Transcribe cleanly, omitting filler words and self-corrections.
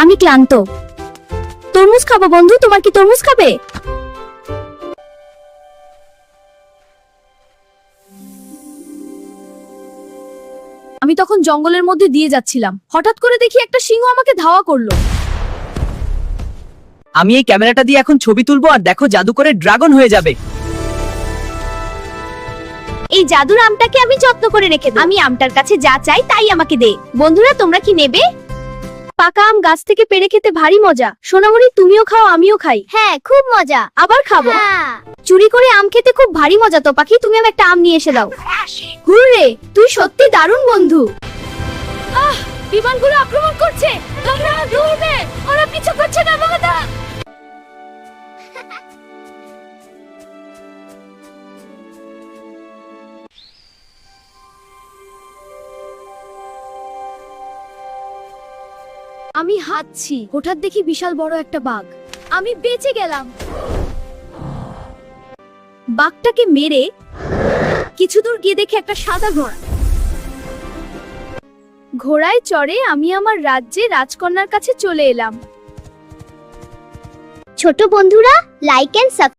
আমি ক্লান্ত। তরমুজ খাবো বন্ধু, তোমার কি তরমুজ খাবে? আমি তখন জঙ্গলের মধ্যে দিয়ে যাচ্ছিলাম, হঠাৎ করে দেখি একটা সিংহ আমাকে ধাওয়া করলো। আমি এই ক্যামেরাটা দিয়ে এখন ছবি তুলবো আর দেখো জাদু করে ড্রাগন হয়ে যাবে। এই জাদুর আমটাকে আমি যত্ন করে রেখে দেব। আমি আমটার কাছে যা চাই তাই আমাকে দে। বন্ধুরা তোমরা কি নেবে? পাকা আম গাছ থেকে পেড়ে খেতে ভারী মজা। সোনামণি তুমিও খাও, আমিও খাই। হ্যাঁ খুব মজা। আবার খাবো। চুরি করে আম খেতে খুব ভারী মজা তো। পাখি তুমি আমাকে একটা আম নিয়ে এসে দাও। হুররে, তুই সত্যি দারুণ বন্ধু। বিমানগুলো আক্রমণ করছে। তোমরা দৌড়বে, ওরা পিছু করছে না বাবা। আমি হাঁটছি, হঠাৎ দেখি বিশাল বড় একটা বাঘ। আমি বেঁচে গেলাম। বাঘটাকে মেরে কিছু দূর গিয়ে দেখি একটা সাদা ঘোড়া। ঘোড়ায় চড়ে আমি আমার রাজ্যে রাজকন্যার কাছে চলে এলাম। ছোট বন্ধুরা, লাইক এন্ড